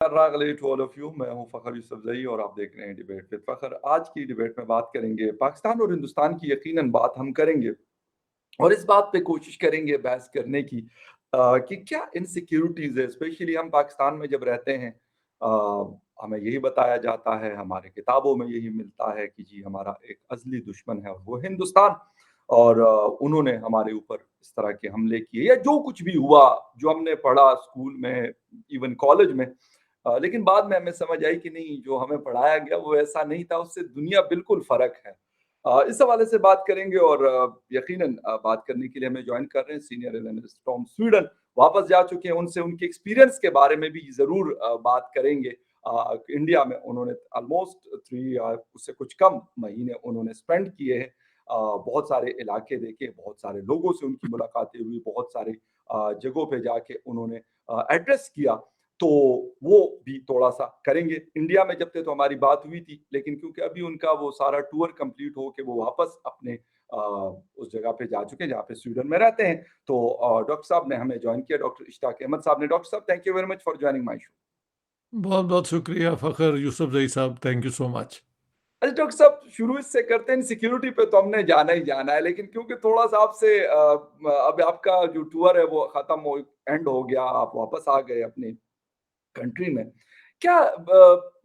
To all of you. मैं हूं फ़खर यूसुफ़ज़ई और आप देख रहे हैं डिबेट विद फ़खर। आज की डिबेट में बात करेंगे पाकिस्तान और हिंदुस्तान की, यकीनन बात हम करेंगे और इस बात पे कोशिश करेंगे बहस करने की कि क्या इनसिक्योरिटीज़ है, स्पेशली हम पाकिस्तान में जब रहते हैं। हमें यही बताया जाता है, हमारे किताबों में यही मिलता है कि जी हमारा एक अज़ली दुश्मन है और वो हिंदुस्तान। और उन्होंने हमारे ऊपर इस तरह के हमले किए या जो कुछ भी हुआ, जो हमने पढ़ा स्कूल में, इवन कॉलेज में। लेकिन बाद में हमें समझ आई कि नहीं, जो हमें पढ़ाया गया वो ऐसा नहीं था, उससे दुनिया बिल्कुल फ़र्क है। इस हवाले से बात करेंगे और यकीनन बात करने के लिए हमें जॉइन कर रहे हैं सीनियर एनालिस्ट फ्रॉम स्वीडन, वापस जा चुके हैं। उनसे उनके एक्सपीरियंस के बारे में भी ज़रूर बात करेंगे। इंडिया में उन्होंने ऑलमोस्ट 3 या उससे कुछ कम महीने उन्होंने स्पेंड किए हैं। बहुत सारे इलाके देखे, बहुत सारे लोगों से उनकी मुलाकातें हुई, बहुत सारे जगहों पे जाके उन्होंने एड्रेस किया। तो वो भी थोड़ा-सा करेंगे। इंडिया में जब थे तो हमारी बात हुई थी, लेकिन क्योंकि अभी उनका वो सारा टूर कंप्लीट हो के वो वापस अपने उस जगह पे जा चुके हैं जहाँ पे स्वीडन में रहते हैं। तो डॉक्टर साहब ने हमें जॉइन किया, डॉक्टर इश्ताक अहमद साहब ने। डॉक्टर साहब, thank you very much for joining my show. बहुत बहुत शुक्रिया फ़खर यूसुफ़ज़ई साहब, थैंक यू सो मच। अच्छा डॉक्टर साहब, शुरू इससे करते हैं, सिक्योरिटी पे तो हमने जाना ही जाना है, लेकिन क्योंकि थोड़ा-सा आपसे अब आपका जो टूर है वो खत्म हो एंड हो गया, आप वापस आ गए अपने कंट्री में। क्या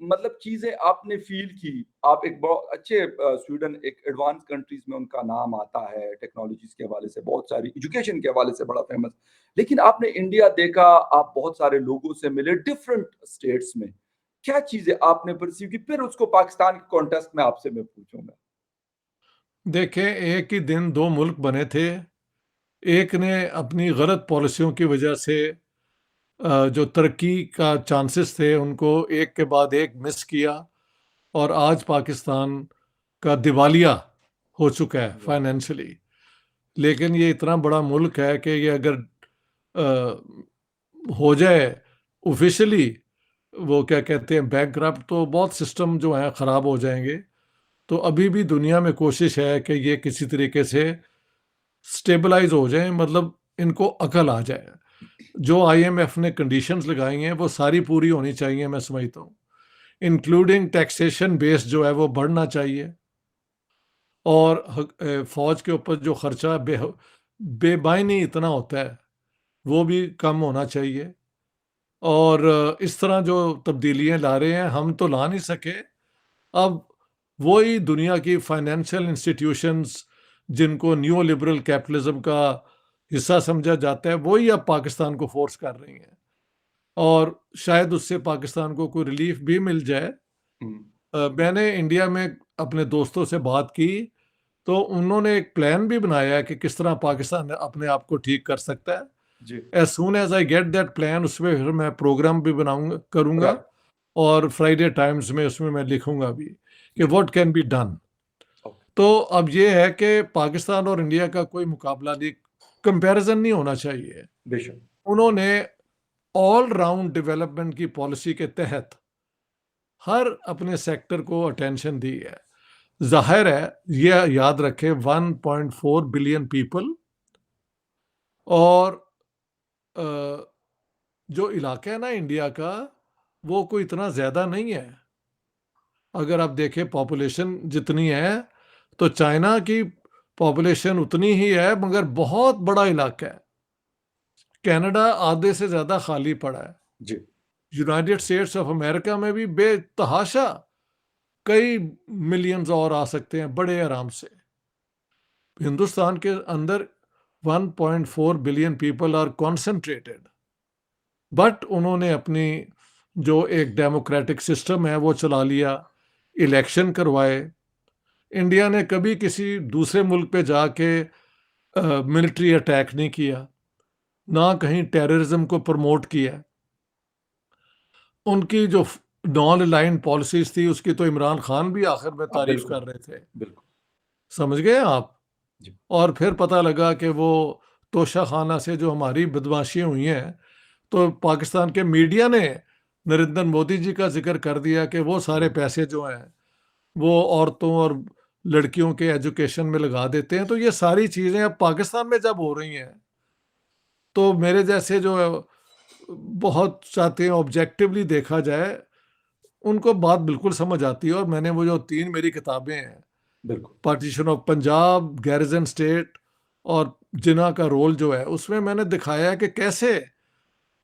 मतलब चीज़ें आपने फ़ील की? आप एक बहुत अच्छे स्वीडन एक एडवांस कंट्रीज़ में उनका नाम आता है, टेक्नोलॉजीज़ के हवाले से, बहुत सारी एजुकेशन के हवाले से बड़ा फ़ेमस। लेकिन आपने इंडिया देखा, आप बहुत सारे लोगों से मिले डिफरेंट स्टेट्स में। क्या चीज़ें आपने परसीव की? फिर उसको पाकिस्तान के कॉन्टेक्स्ट में आपसे मैं पूछूँगा। देखें, एक ही दिन दो मुल्क बने थे। एक ने अपनी गलत पॉलिसियों की वजह से जो तरक्की का चांसेस थे उनको एक के बाद एक मिस किया, और आज पाकिस्तान का दिवालिया हो चुका है राइट, फाइनेंशियली। लेकिन ये इतना बड़ा मुल्क है कि ये अगर हो जाए ऑफिशियली, वो क्या कहते हैं, बैंकरप्ट, तो बहुत सिस्टम जो हैं ख़राब हो जाएंगे। तो अभी भी दुनिया में कोशिश है कि ये किसी तरीके से स्टेबलाइज हो जाएं, मतलब इनको अकल आ जाए। जो आईएमएफ ने कंडीशंस लगाई हैं वो सारी पूरी होनी चाहिए, मैं समझता हूँ। इंक्लूडिंग टैक्सेशन बेस जो है वो बढ़ना चाहिए, और फौज के ऊपर जो खर्चा बेबाइनी इतना होता है वो भी कम होना चाहिए। और इस तरह जो तब्दीलियां ला रहे हैं, हम तो ला नहीं सके। अब वही दुनिया की फाइनेंशियल इंस्टीट्यूशंस जिनको न्यू लिबरल कैपिटलिज्म का हिस्सा समझा जाता है, वही अब पाकिस्तान को फोर्स कर रही हैं, और शायद उससे पाकिस्तान को कोई रिलीफ भी मिल जाए। हुँ, मैंने इंडिया में अपने दोस्तों से बात की, तो उन्होंने एक प्लान भी बनाया है कि किस तरह पाकिस्तान अपने आप को ठीक कर सकता है। जी, as soon as I get that plan, उसमें फिर मैं प्रोग्राम भी बनाऊंगा करूंगा, राइट, और फ्राइडे टाइम्स में उसमें मैं लिखूंगा भी कि जी, what can be done. Okay, तो अब ये है कि पाकिस्तान और इंडिया का कोई मुकाबला नहीं, कंपैरिजन नहीं होना चाहिए। बेशक, उन्होंने ऑल राउंड डेवलपमेंट की पॉलिसी के तहत हर अपने सेक्टर को अटेंशन दी है। जाहिर है, ये याद रखें, 1.4 बिलियन पीपल, और अ, जो इलाका है ना इंडिया का, वो कोई इतना ज़्यादा नहीं है। अगर आप देखें पॉपुलेशन जितनी है, तो चाइना की पॉपुलेशन उतनी ही है, मगर बहुत बड़ा इलाका है। कनाडा आधे से ज़्यादा खाली पड़ा है। जी, यूनाइटेड स्टेट्स ऑफ अमेरिका में भी बेतहाशा कई मिलियंस और आ सकते हैं बड़े आराम से। हिंदुस्तान के अंदर 1.4 billion people are concentrated, but उन्होंने अपनी जो एक डेमोक्रेटिक सिस्टम है वो चला लिया, इलेक्शन करवाए। इंडिया ने कभी किसी दूसरे मुल्क पे जाके मिलिट्री अटैक नहीं किया, ना कहीं टेररिज्म को प्रमोट किया। उनकी जो नॉन अलाइंड पॉलिसीज थी, उसकी तो इमरान खान भी आखिर में हाँ, तारीफ बिल्कुल, कर रहे थे। बिल्कुल, समझ गए आप? जी, और फिर पता लगा कि वो तोशाखाना से जो हमारी बदमाशियां हुई हैं, तो पाकिस्तान के मीडिया ने नरेंद्र मोदी जी का जिक्र कर दिया कि वो सारे हुँ, पैसे जो हैं वो औरतों और लड़कियों के एजुकेशन में लगा देते हैं। तो ये सारी चीज़ें अब पाकिस्तान में जब हो रही हैं, तो मेरे जैसे जो बहुत चाहते हैं ऑब्जेक्टिवली देखा जाए, उनको बात बिल्कुल समझ आती है। और मैंने वो जो 3 मेरी किताबें हैं, बिल्कुल, partition of Punjab, garrison state और जिन्ना का रोल जो है, उसमें मैंने दिखाया है कि कैसे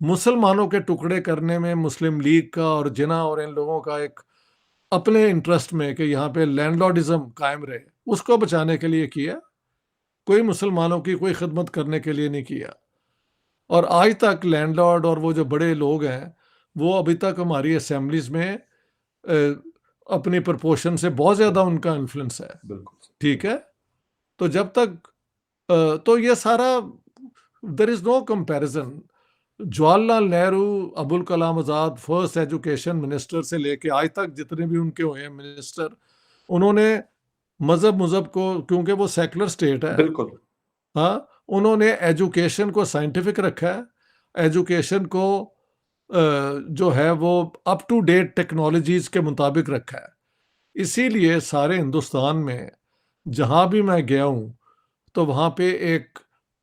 मुसलमानों के टुकड़े करने में मुस्लिम लीग का और जिन्ना और इन लोगों का एक अपने इंटरेस्ट में कि यहाँ पे लैंडलॉर्डिज्म कायम रहे, उसको बचाने के लिए किया। कोई मुसलमानों की कोई खिदमत करने के लिए नहीं किया। और आज तक लैंडलॉर्ड और वो जो बड़े लोग हैं, वो अभी तक हमारी असेंबलीज़ में अपनी प्रोपोर्शन से बहुत ज़्यादा उनका इन्फ्लुएंस है, बिल्कुल, ठीक है? तो जब तक तो ये सारा there is no comparison. Jawaharlal Nehru, Abul Kalam Azad first education minister से लेके आज तक जितने भी उनके हुए हैं मिनिस्टर, उन्होंने मज़हब को, क्योंकि वो सेक्युलर स्टेट है, बिल्कुल, हाँ, उन्होंने एजुकेशन को साइंटिफिक रखा है, एजुकेशन को जो है वो अप टू डेट टेक्नोलॉजीज़ के मुताबिक रखा है। इसीलिए सारे हिंदुस्तान में जहाँ भी मैं गया हूँ, तो वहाँ पे एक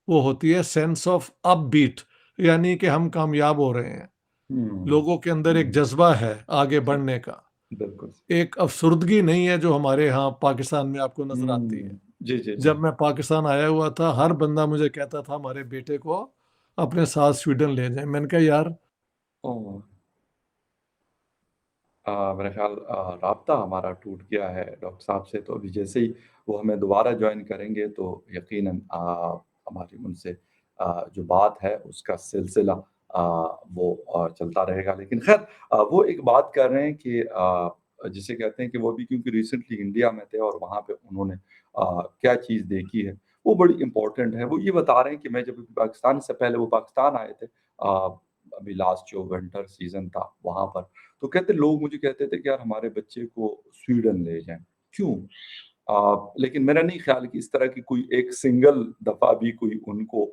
वो होती है सेंस ऑफ अपबीट, यानी कि हम कामयाब हो रहे हैं। हुँ, लोगों के अंदर एक जज़्बा है आगे बढ़ने का। बिल्कुल, एक अफ़सुर्दगी नहीं है जो हमारे यहाँ पाकिस्तान में आपको नज़र आती है। हुँ, जी, जी, जब जी। मैं पाकिस्तान आया हुआ था, हर बंदा मुझे कहता था हमारे बेटे को अपने साथ स्वीडन ले जाएँ। मैंने कहा यार, ओह! मेरा ख़्याल राब्ता हमारा टूट गया है डॉक्टर साहब से, तो अभी जैसे ही वो हमें दोबारा जॉइन करेंगे तो यकीनन हमारी उनसे जो बात है उसका सिलसिला वो चलता रहेगा। लेकिन ख़ैर वो एक बात कर रहे हैं कि जिसे कहते हैं कि वो भी क्योंकि रिसेंटली इंडिया में थे और वहाँ पे उन्होंने क्या चीज़ देखी है, वो बड़ी इम्पोर्टेंट है। वो ये बता रहे हैं कि मैं जब पाकिस्तान से पहले वो पाकिस्तान आए थे अभी लास्ट जो विंटर सीज़न था वहाँ पर, तो कहते लोग मुझे कहते थे कि यार हमारे बच्चे को स्वीडन ले जाएँ, क्यों? लेकिन मेरा नहीं ख़्याल कि इस तरह की कोई एक सिंगल दफ़ा भी कोई उनको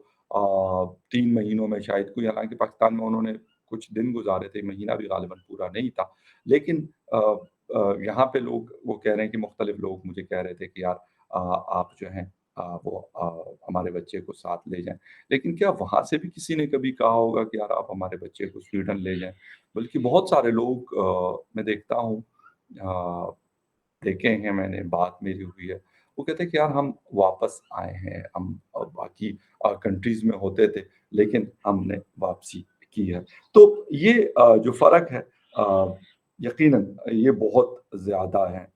3 महीनों में शायद कोई हालाँकि पाकिस्तान में उन्होंने कुछ दिन गुज़ारे थे, महीना भी ग़ालिबन पूरा नहीं था। लेकिन यहाँ पे लोग वो कह रहे हैं कि मुख़्तलिफ़ लोग मुझे कह रहे थे कि यार आप जो हैं वो हमारे बच्चे को साथ ले जाएँ। लेकिन क्या वहाँ से भी किसी ने कभी कहा होगा कि यार आप हमारे बच्चे को स्वीडन ले जाएँ? बल्कि बहुत सारे लोग मैं देखता हूँ देखे हैं मैंने, बात मेरी हुई है। वो कहते हैं कि यार हम वापस आए हैं, हम बाकी कंट्रीज़ में होते थे, लेकिन हमने वापसी की है। तो ये जो फ़र्क है यकीनन ये बहुत ज़्यादा है।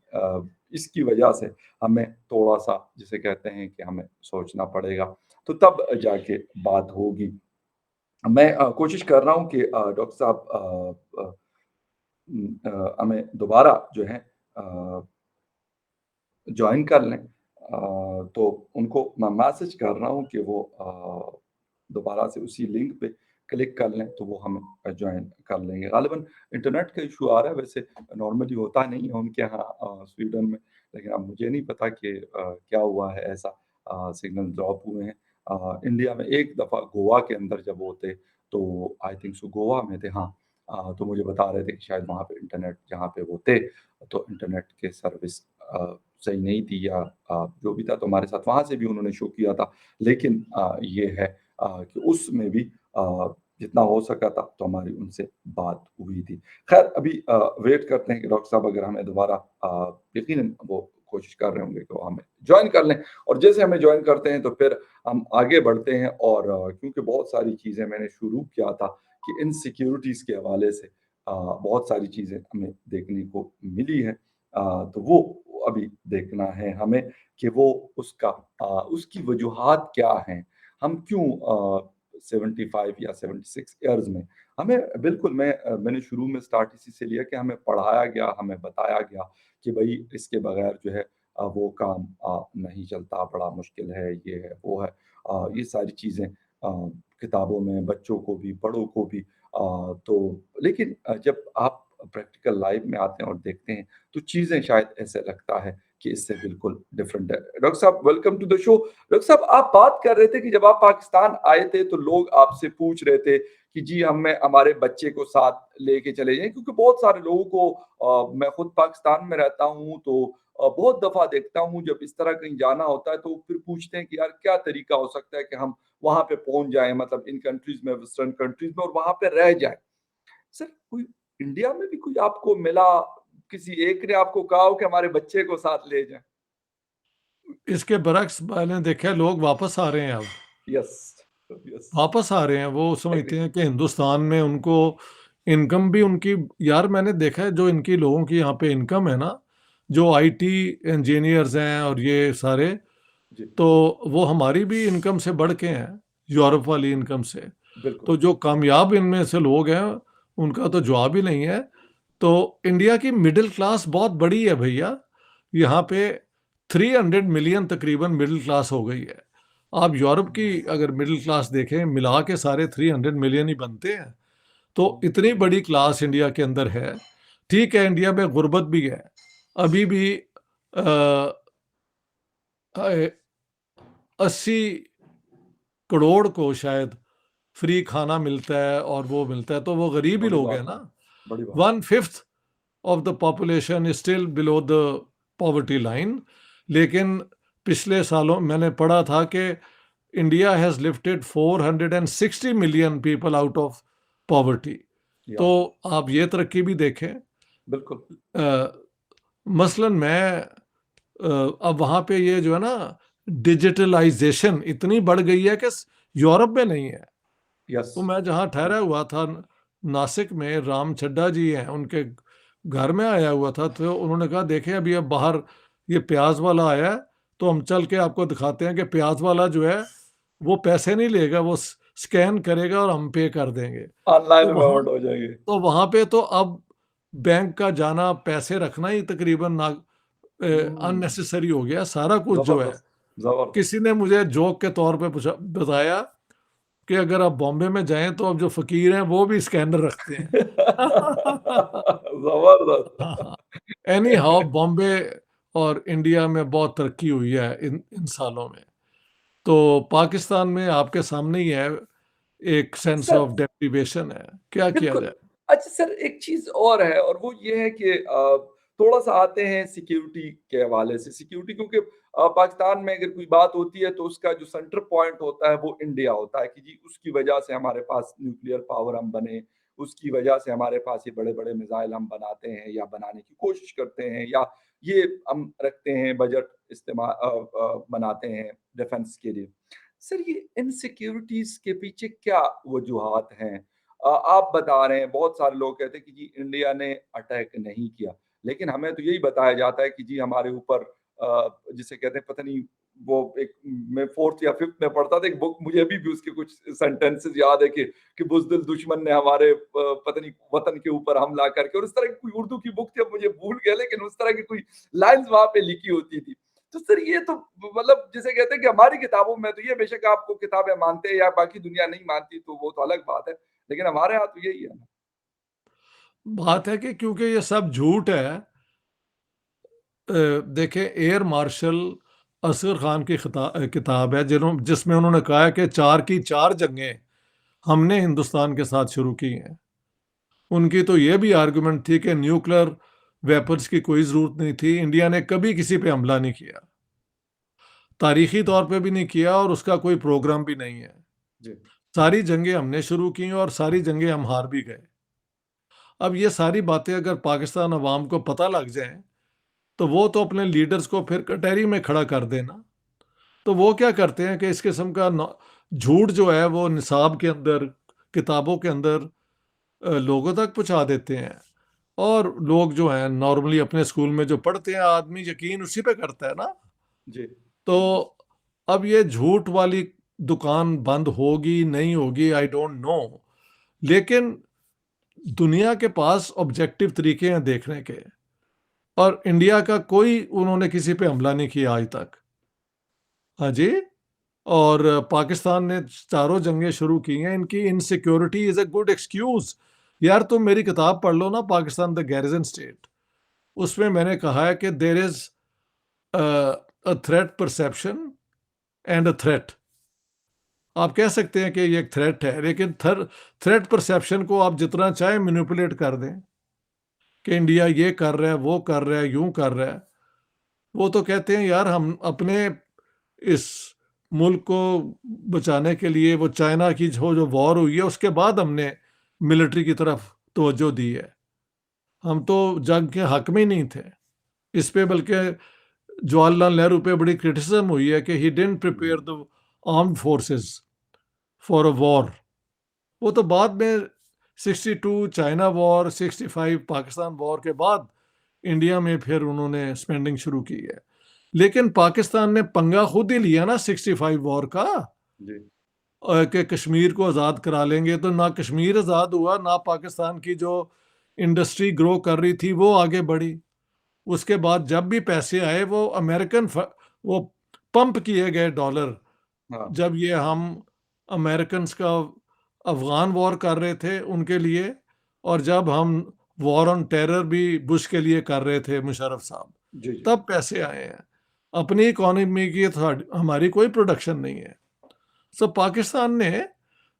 इसकी वजह से हमें थोड़ा-सा जिसे कहते हैं कि हमें सोचना पड़ेगा, तो तब जाके बात होगी। मैं कोशिश कर रहा हूँ कि डॉक्टर साहब हमें दोबारा जो है अ, जॉइन कर लें। तो उनको मैं मैसेज कर रहा हूँ कि वो दोबारा से उसी लिंक पे क्लिक कर लें, तो वो हमें जॉइन कर लेंगे। ग़ालिबन इंटरनेट का इश्यू आ रहा है, वैसे नॉर्मली होता नहीं है उनके यहाँ स्वीडन में, लेकिन अब मुझे नहीं पता कि क्या हुआ है ऐसा सिग्नल ड्रॉप हुए हैं। इंडिया में एक दफ़ा गोवा के अंदर जब वो थे, तो आई थिंक सो गोवा में थे हाँ। तो मुझे बता रहे थे कि शायद वहाँ पे इंटरनेट जहाँ पे वो थे, तो इंटरनेट के सर्विस सही नहीं थी या जो भी था, तो हमारे साथ वहाँ से भी उन्होंने शो किया था। लेकिन ये है कि उसमें भी जितना हो सका था तो हमारी उनसे बात हुई थी। ख़ैर अभी वेट करते हैं कि डॉक्टर साहब अगर हमें दोबारा यकीनन वो कोशिश कर रहे होंगे कि वो हमें जॉइन कर लें और जैसे हमें जॉइन करते हैं तो फिर हम आगे बढ़ते हैं और क्योंकि बहुत सारी चीज़ें मैंने शुरू किया था कि इनसिक्योरिटीज़ के हवाले से बहुत सारी चीज़ें हमें देखने को मिली हैं। तो वो अभी देखना है हमें कि वो उसका उसकी वजूहात क्या हैं? हम क्यों 75 या 76 इयर्स में हमें बिल्कुल मैंने शुरू में स्टार्ट इसी से लिया कि हमें पढ़ाया गया, हमें बताया गया कि भई इसके बगैर जो है वो काम नहीं चलता, बड़ा मुश्किल है, ये है, वो है। ये सारी चीज़ें किताबों में बच्चों को भी, बड़ों को भी तो लेकिन जब आप प्रैक्टिकल लाइफ़ में आते हैं और देखते हैं तो चीज़ें शायद ऐसे लगता है कि इससे बिल्कुल डिफरेंट है। डॉक्टर साहब welcome to the show. Doctor साहब आप बात कर रहे थे कि जब आप पाकिस्तान आए थे तो लोग आपसे पूछ रहे थे कि जी हमें हमारे बच्चे को साथ लेके चले जाएँ क्योंकि बहुत सारे लोगों को मैं खुद पाकिस्तान में रहता हूँ तो बहुत दफ़ा देखता हूँ जब इस तरह कहीं जाना होता है तो फिर पूछते हैं कि यार क्या तरीका हो सकता है कि हम वहां पे पहुंच जाएं, मतलब इन कंट्रीज में, वेस्टर्न कंट्रीज में, और वहां पे रह जाएं। सर कोई इंडिया में भी कोई आपको मिला, किसी एक ने आपको कहा हो कि हमारे बच्चे को साथ ले जाएं? इसके बरक्स मैंने देखा है, लोग वापस आ रहे हैं अब। यस, यस, वापस आ रहे हैं, वो एग्री। समझते हैं कि हिंदुस्तान में उनको इनकम भी उनकी, यार मैंने देखा है जो इनकी लोगों की यहाँ पे इनकम है ना, जो आईटी इंजीनियर्स हैं और ये सारे, जी, तो वो हमारी भी इनकम से बढ़ के हैं, यूरोप वाली इनकम से। बिल्कुल। तो जो कामयाब इनमें से लोग हैं, उनका तो जवाब ही नहीं है। तो इंडिया की मिडिल क्लास बहुत बड़ी है भैया। यहाँ पे 300 मिलियन तकरीबन मिडिल क्लास हो गई है। आप यूरोप की अगर मिडिल क्लास देखें, मिला के सारे 300 मिलियन ही बनते हैं। तो इतनी बड़ी क्लास इंडिया के अंदर है। ठीक है, इंडिया में गुर्बत भी है अभी भी। 80 करोड़ को शायद फ्री खाना मिलता है और वो मिलता है, तो वो गरीब ही बड़ी लोग हैं बात है, ना। बड़ी बात। 1/5 of the population is still below the poverty line. लेकिन पिछले सालों मैंने पढ़ा था कि India has lifted 460 million people out of poverty. या, तो आप ये तरक्की भी देखें। बिल्कुल। मसलन मैं अब वहाँ पे ये जो है ना, डिजिटलाइजेशन इतनी बढ़ गई है कि यूरोप में नहीं है। यस, तो मैं जहाँ ठहरा हुआ था, नासिक में, राम चड्ढा जी हैं, उनके घर में आया हुआ था। तो उन्होंने कहा देखें अभी अब बाहर ये प्याज वाला आया है, तो हम चल के आपको दिखाते हैं कि प्याज वाला जो है वो पैसे नहीं लेगा, वो स्कैन करेगा और हम पे कर देंगे। ऑनलाइन तो वहाँ पेमेंट हो जाएगी। तो वहाँ पे तो अब बैंक का जाना, पैसे रखना ही तकरीबन ना हम्म, अननेसेसरी हो गया, सारा कुछ जो है। जबरदस्त, जबरदस्त। किसी ने मुझे जोक के तौर पे बताया कि अगर आप बॉम्बे में जाएं तो अब जो फकीर हैं वो भी स्कैनर रखते हैं। जबरदस्त। एनी हाउ, बॉम्बे और इंडिया में बहुत तरक्की हुई है इन सालों में। तो पाकिस्तान में आपके सामने ही है, एक सेंस सर, ऑफ डेप्रिवेशन है, क्या किया बिल्कुल। जाए। अच्छा सर, एक चीज़ और है, और वो ये है कि थोड़ा-सा आते हैं सिक्योरिटी के हवाले से। सिक्योरिटी, क्योंकि पाकिस्तान में अगर कोई बात होती है तो उसका जो सेंटर पॉइंट होता है वो इंडिया होता है, कि जी उसकी वजह से हमारे पास न्यूक्लियर पावर हम बने, उसकी वजह से हमारे पास ये बड़े-बड़े मिसाइल हम बनाते हैं या बनाने की कोशिश करते हैं, या ये हम रखते हैं बजट बनाते हैं डिफेंस के लिए। सर ये इनसिक्योरिटीज़ के पीछे क्या वजूहात हैं? आप बता रहे हैं, बहुत सारे लोग कहते हैं कि जी इंडिया ने अटैक नहीं किया, लेकिन हमें तो यही बताया जाता है कि जी हमारे ऊपर जिसे कहते हैं, पता नहीं, वो एक, मैं 4th या 5th में पढ़ता था एक बुक, मुझे अभी भी उसके कुछ सेंटेंसेस याद है कि बुज़दिल दुश्मन ने हमारे पता नहीं वतन के ऊपर हमला करके, और इस तरह की कोई उर्दू की बुक थी, अब मुझे भूल गया, लेकिन उस तरह की कोई लाइन्स वहाँ पे लिखी होती थी। तो सर ये तो मतलब जिसे कहते हैं कि हमारी किताबों में तो ये, बेशक आपको किताबें मानते हैं या बाकी दुनिया नहीं मानती तो वो तो अलग बात है, लेकिन हमारे यहाँ तो यही है ना। बात है कि क्योंकि ये सब झूठ है। देखें, एयर मार्शल असगर खान की किताब है जिसमें उन्होंने कहा है कि 4 की 4 जंगें हमने हिंदुस्तान के साथ शुरू की हैं। उनकी तो ये भी आर्गुमेंट थी कि न्यूक्लियर वेपन्स की कोई ज़रूरत नहीं थी, इंडिया ने कभी किसी पे हमला नहीं किया, तारीखी तौर पे भी नहीं किया और उसका कोई प्रोग्राम भी नहीं है। जी, सारी जंगें हमने शुरू की और सारी जंगें हम हार भी गए। अब ये सारी बातें अगर पाकिस्तान अवाम को पता लग जाएं, तो वो तो अपने लीडर्स को फिर कटहरी में खड़ा कर देना। तो वो क्या करते हैं कि इस किस्म का झूठ जो है वो निसाब के अंदर, किताबों के अंदर लोगों तक पहुंचा देते हैं। और लोग जो हैं नॉर्मली अपने स्कूल में जो पढ़ते हैं, आदमी यकीन उसी पे करता है ना। जी, तो अब ये झूठ वाली दुकान बंद होगी नहीं होगी, आई डोंट नो। लेकिन दुनिया के पास ऑब्जेक्टिव तरीके हैं देखने के, और इंडिया का कोई, उन्होंने किसी पे हमला नहीं किया आज तक। हाँ जी। और पाकिस्तान ने चारों जंगें शुरू की हैं, इनकी insecurity is a good excuse. यार तुम मेरी किताब पढ़ लो ना, पाकिस्तान द गैरिजन स्टेट। उसमें मैंने कहा है कि there is a threat perception and a threat. आप कह सकते हैं कि ये एक थ्रेट है, लेकिन थ्रेट परसेप्शन को आप जितना चाहे मैनिपुलेट कर दें कि इंडिया ये कर रहा है, वो कर रहा है, यूं कर रहा है। वो तो कहते हैं यार हम अपने इस मुल्क को बचाने के लिए वो चाइना की जो वॉर हुई है उसके बाद हमने मिलिट्री की तरफ तवज्जो दी है। हम तो जंग के हक में ही नहीं थे। इस पे बल्कि जवाहरलाल नेहरू पे बड़ी क्रिटिसिज्म हुई है कि he didn't prepare the armed forces for a war. वो तो बाद में 62 चाइना वॉर, 65 पाकिस्तान वॉर के बाद इंडिया में फिर उन्होंने स्पेंडिंग शुरू की है। लेकिन पाकिस्तान ने पंगा खुद ही लिया ना 65 वॉर का, जी कि कश्मीर को आज़ाद करा लेंगे। तो ना कश्मीर आज़ाद हुआ, ना पाकिस्तान की जो इंडस्ट्री ग्रो कर रही थी वो आगे बढ़ी। उसके बाद जब भी पैसे आए वो वो पंप किए गए डॉलर। हाँ जब ये हम अमेरिकन का अफगान वॉर कर रहे थे उनके लिए, और जब हम वॉर ऑन टेरर भी बुश के लिए कर रहे थे मुशर्रफ साहब, जी जी तब पैसे आए हैं। अपनी इकोनॉमी की तो हमारी कोई प्रोडक्शन नहीं है। सो पाकिस्तान ने,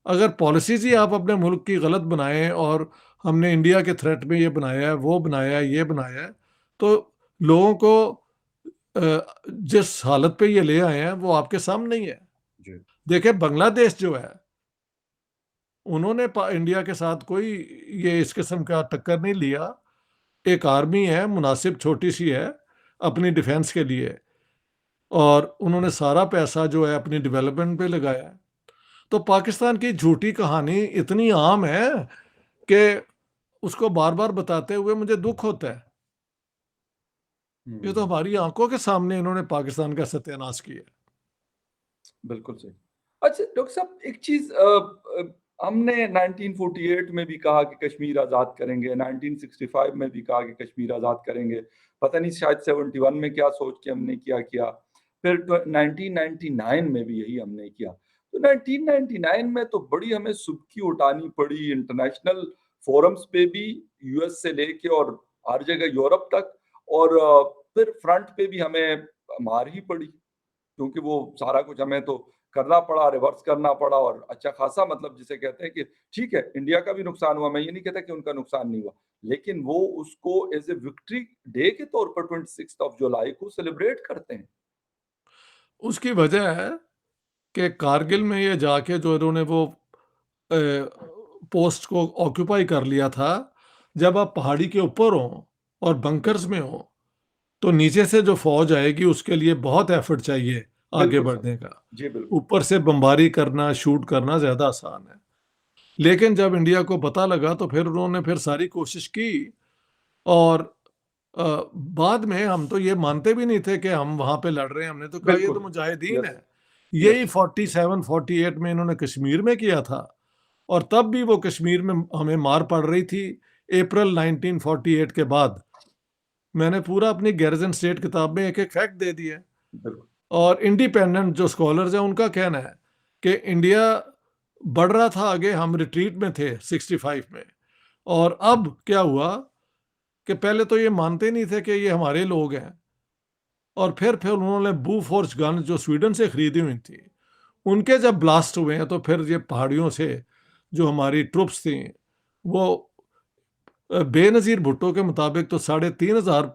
अगर पॉलिसीज ही आप अपने मुल्क की गलत बनाएं और हमने इंडिया के थ्रेट में ये बनाया है, वो बनाया है, ये बनाया है, तो लोगों को जिस हालत पे ये ले आए हैं वो आपके सामने ही है। जी देखिए बांग्लादेश जो है, उन्होंने इंडिया के साथ कोई ये इस किस्म का टक्कर नहीं लिया। एक आर्मी है मुनासिब, छोटी सी है अपनी डिफेंस के लिए, और उन्होंने सारा पैसा जो है अपनी डेवलपमेंट पे लगाया है। तो पाकिस्तान की झूठी कहानी इतनी आम है कि उसको बार बार बताते हुए मुझे दुख होता है। ये तो हम्म, हमारी आंखों के सामने इन्होंने पाकिस्तान का सत्यानाश किया। बिल्कुल सही। अच्छा डॉक्टर साहब एक चीज हमने 1948 में भी कहा कि कश्मीर आजाद करेंगे, 1965 में भी कहा कि कश्मीर आजाद करेंगे। पता नहीं शायद 71 में क्या सोच के हमने क्या किया। फिर 1999 में भी यही हमने किया। तो 1999 में तो बड़ी हमें सुबकी उठानी पड़ी इंटरनेशनल फोरम्स पे भी, यूएस से लेके और हर जगह यूरोप तक, और फिर फ्रंट पे भी हमें मार ही पड़ी। क्योंकि वो सारा कुछ हमें तो करना पड़ा, रिवर्स करना पड़ा, और अच्छा खासा, मतलब जिसे कहते हैं कि ठीक है, इंडिया का भी नुकसान हुआ, मैं ये नहीं कहता कि उनका नुकसान नहीं हुआ। लेकिन वो उसको एज़ अ विक्ट्री डे के तौर पर 26th ऑफ जुलाई को सेलिब्रेट करते हैं। उसकी वजह है कि कारगिल में ये जाके जो इन्होंने वो पोस्ट को ऑक्यूपाई कर लिया था। जब आप पहाड़ी के ऊपर हो और बंकर्स बिल्कुल, में हो, तो नीचे से जो फौज आएगी उसके लिए बहुत एफर्ट चाहिए आगे बिल्कुल सर। बढ़ने का। जी, बिल्कुल। ऊपर से बमबारी करना, शूट करना ज़्यादा आसान है। लेकिन जब इंडिया को पता लगा तो फिर उन्होंने फिर सारी कोशिश की, और अ, बाद में हम तो ये मानते भी नहीं थे कि हम वहाँ पे लड़ रहे हैं। हमने तो कहा ये तो बिल्कुल। मुजाहिदीन यस, है। यही यस। 47, 48 में इन्होंने कश्मीर में किया था, और तब भी वो कश्मीर में हमें मार पड़ रही थी। अप्रैल 1948 के बाद मैंने पूरा अपनी गैरिजन स्टेट किताब में एक-एक फैक्ट दे दिया है। बिल्कुल। और इंडिपेंडेंट जो स्कॉलर्स हैं उनका कहना है कि इंडिया बढ़ रहा था आगे, हम रिट्रीट में थे 65 में। और अब क्या हुआ कि पहले तो ये मानते नहीं थे कि ये हमारे लोग हैं, और फिर उन्होंने बूफोर्स गन जो स्वीडन से खरीदी हुई थी, उनके जब ब्लास्ट हुए हैं तो फिर ये पहाड़ियों से जो हमारी ट्रुप्स थी वो, बेनज़ीर भुट्टो के मुताबिक तो 3,500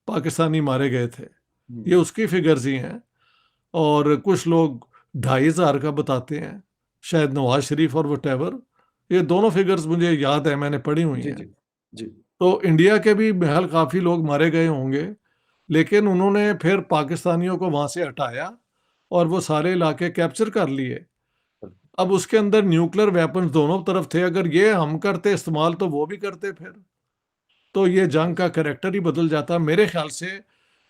पाकिस्तानी मारे गए थे। ये हुँ। उसकी फिगर्स ही हैं। और कुछ लोग 2,500 का बताते हैं, शायद नवाज शरीफ और वटेवर। ये दोनों फिगर्स मुझे याद है, मैंने पढ़ी हुई जी, हैं। जी। जी। तो इंडिया के भी बहरहाल काफ़ी लोग मारे गए होंगे, लेकिन उन्होंने फिर पाकिस्तानियों को वहाँ से हटाया और वो सारे इलाके कैप्चर कर लिए। बिल्कुल। अब उसके अंदर न्यूक्लियर वेपन्स दोनों तरफ थे, अगर ये हम करते इस्तेमाल तो वो भी करते फिर। तो ये जंग का करैक्टर ही बदल जाता। मेरे ख्याल से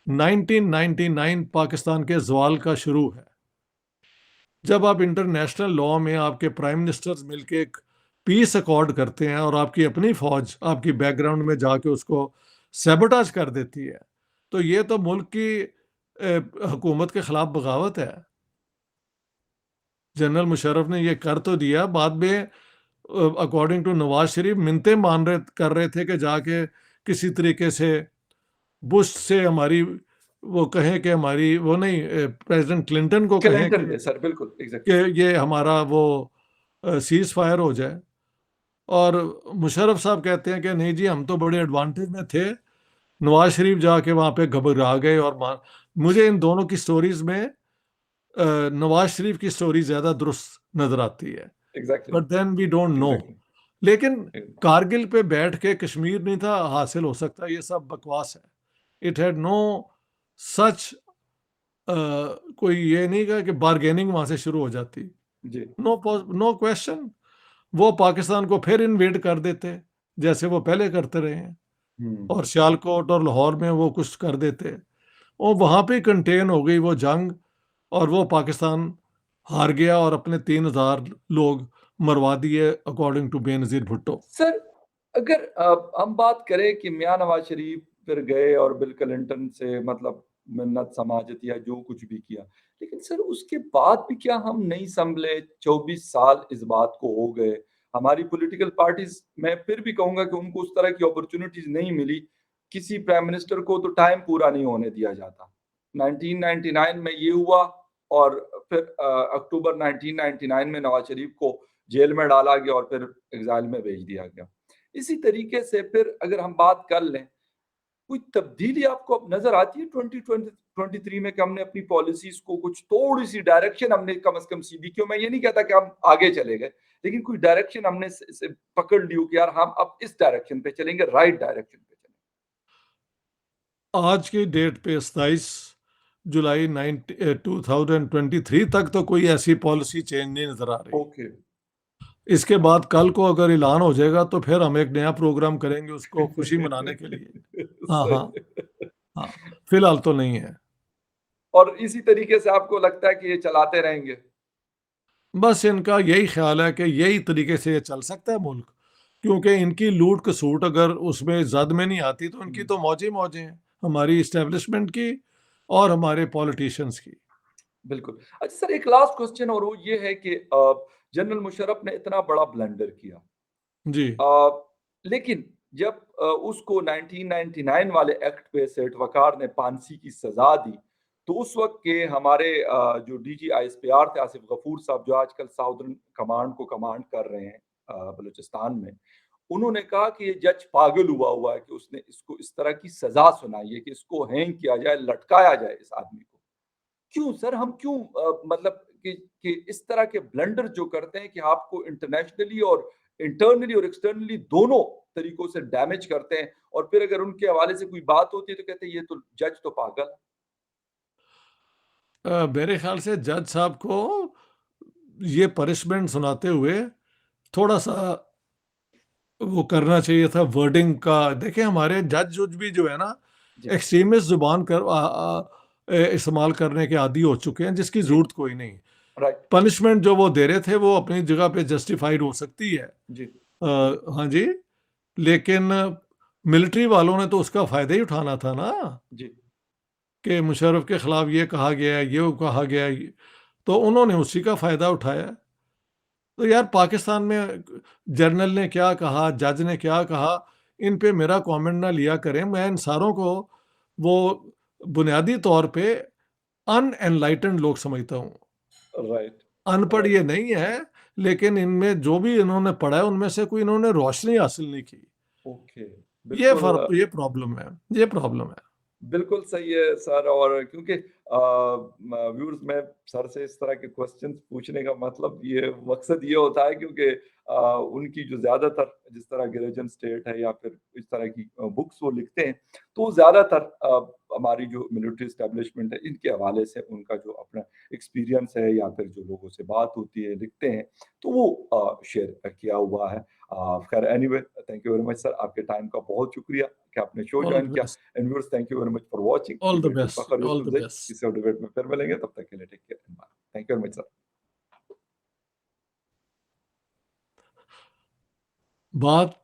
1999 पाकिस्तान के ज़वाल का शुरू है। जब आप इंटरनेशनल लॉ में आपके प्राइम मिनिस्टर्स मिलके एक पीस अकॉर्ड करते हैं और आपकी अपनी फौज आपकी बैकग्राउंड में जाके उसको सैबोटाज कर देती है, तो ये तो मुल्क की हुकूमत के खिलाफ बगावत है। जनरल मुशर्रफ ने ये कर तो दिया, बाद में अकॉर्डिंग टू नवाज शरीफ मिन्नतें कर रहे थे कि जाके किसी तरीके से बुश से हमारी वो कहें कि हमारी वो नहीं, प्रेसिडेंट क्लिंटन को कहें क्लिंटन के सर, बिल्कुल, एग्ज़ैक्टली। कि ये हमारा वो सीज़ फायर हो जाए। और मुशर्रफ साहब कहते हैं कि नहीं जी, हम तो बड़े एडवांटेज में थे। नवाज शरीफ जाके वहाँ पे घबरा गए और मुझे इन दोनों की स्टोरीज में नवाज शरीफ की स्टोरी ज्यादा दुरुस्त नजर आती है, exactly, but then we don't know. Exactly. लेकिन कारगिल पे बैठ के कश्मीर नहीं था हासिल हो सकता, ये सब बकवास है। इट हैड नो सच, कोई ये नहीं कहा कि बार्गेनिंग वहां से शुरू हो जाती। जी। No, no question. वो पाकिस्तान को फिर इन्वेड कर देते जैसे वो पहले करते रहे हैं, हम्म। और सियालकोट और लाहौर में वो कुछ कर देते, और वहां पे कंटेन हो गई वो जंग, और वो पाकिस्तान हार गया और अपने 3,000 लोग मरवा दिए according to Benazir Bhutto. Sir, अगर हम बात करें कि मियां नवाज शरीफ फिर गए और बिल क्लिंटन से मतलब मिन्नत समाजत या जो कुछ भी किया, लेकिन सर उसके बाद भी क्या हम नहीं संभले? 24 साल इस बात को हो गए। हमारी पॉलिटिकल पार्टीज, मैं फिर भी कहूंगा कि उनको उस तरह की अपॉर्चुनिटीज नहीं मिली। किसी प्राइम मिनिस्टर को तो टाइम पूरा नहीं होने दिया जाता। 1999 में ये हुआ, और फिर अक्टूबर 1999 में नवाज शरीफ को जेल में डाला गया और फिर एग्जाइल में भेज दिया गया। इसी तरीके से फिर अगर हम बात कर लें, कोई तब्दीली आपको अब नजर आती है 2023 में कि हमने अपनी पॉलिसीज को कुछ थोड़ी सी डायरेक्शन हमने कम से कम सीधी, क्यों मैं ये नहीं कहता कि हम आगे चले गए, लेकिन कोई डायरेक्शन हमने से पकड़ ली हो कि यार हम अब इस डायरेक्शन पे चलेंगे, राइट डायरेक्शन पे चलेंगे। आज की डेट पे 27 जुलाई 2023 तक तो कोई ऐसी पॉलिसी चेंज नहीं नजर आ रही। ओके। इसके बाद कल को अगर ऐलान हो जाएगा तो फिर हम एक नया प्रोग्राम करेंगे उसको खुशी मनाने के लिए। हाँ, हाँ, सही। हाँ, फिलहाल तो नहीं है। और इसी तरीके से आपको लगता है कि ये चलाते रहेंगे? बस इनका यही ख्याल है कि यही तरीके से ये चल सकता है मुल्क, क्योंकि इनकी लूट कसूट अगर उसमें जद में नहीं आती तो इनकी हम्म, तो मौज ही मौजें हैं, हमारी इस्टेब्लिशमेंट की और हमारे पॉलिटिशियंस की। बिल्कुल। अच्छा सर, एक लास्ट क्वेश्चन और वो ये है कि जनरल मुशर्रफ ने इतना बड़ा ब्लंडर किया, जी, लेकिन जब उसको 1999 वाले एक्ट पे सेठ वकार ने फांसी की सजा दी, तो उस वक्त के हमारे जो डीजी आईएसपीआर थे आसिफ गफूर साहब, जो आजकल साउदर्न कमांड को कमांड कर रहे हैं बलूचिस्तान में, उन्होंने कहा कि ये जज पागल हुआ है कि उसने इसको इस तरह की सजा सुनाई है कि इसको हैंग किया जाए, लटकाया जाए इस आदमी को। क्यों सर, हम क्यों मतलब कि इस तरह के ब्लंडर जो करते हैं कि आपको इंटरनेशनली और इंटरनली और एक्सटर्नली दोनों तरीकों से डैमेज करते हैं, और फिर अगर उनके हवाले से कोई बात होती है तो कहते हैं ये तो जज तो पागल है। मेरे ख्याल से जज साहब को ये पनिशमेंट सुनाते हुए थोड़ा सा वो करना चाहिए था वर्डिंग का। देखिए हमारे जज उज भी जो है ना, जी। एक्सट्रीमिस्ट जुबान इस्तेमाल करने के आदी हो चुके हैं, जिसकी जी। जरूरत कोई नहीं। राइट। पनिशमेंट जो वो दे रहे थे वो अपनी जगह पे जस्टिफाइड हो सकती है। जी। हाँ जी, लेकिन मिलिट्री वालों ने तो उसका फायदा ही उठाना था ना, जी। कि मुशर्रफ के खिलाफ ये कहा गया है, ये कहा गया है, तो उन्होंने उसी का फायदा उठाया। तो यार पाकिस्तान में जर्नल ने क्या कहा, जज ने क्या कहा, इन पे मेरा कमेंट ना लिया करें। मैं इन सारों को वो बुनियादी तौर पे अनएनलाइटेंड लोग समझता हूँ। राइट। अनपढ़ राइट। ये नहीं है, लेकिन इनमें जो भी इन्होंने पढ़ा है उनमें से कोई इन्होंने रोशनी हासिल नहीं की। ओके। ये बिल्कुल। फर्क, ये प्रॉब्लम है, ये प्रॉब्लम है। बिल्कुल सही है सर। और क्योंकि व्यूअर्स में सर से इस तरह के क्वेश्चंस पूछने का मतलब ये मकसद ये होता है, क्योंकि उनकी जो ज़्यादातर जिस तरह गिरिजन स्टेट है या फिर इस तरह की बुक्स वो लिखते हैं, तो वो ज़्यादातर हमारी जो मिलिट्री एस्टेब्लिशमेंट है इनके हवाले से उनका जो अपना एक्सपीरियंस है या फिर जो लोगों से बात होती है, लिखते हैं, तो वो शेयर किया हुआ है। खैर anyway, thank you very much sir, आपके टाइम का बहुत शुक्रिया कि आपने शो ऑल जॉइन द किया। Best, and viewers, thank you very much for watching all the debate with best, Fakhar all the Yousafzai. Best. किसी और डिबेट में फिर मिलेंगे, तब तक के लिए take care. Thank you very much sir. बात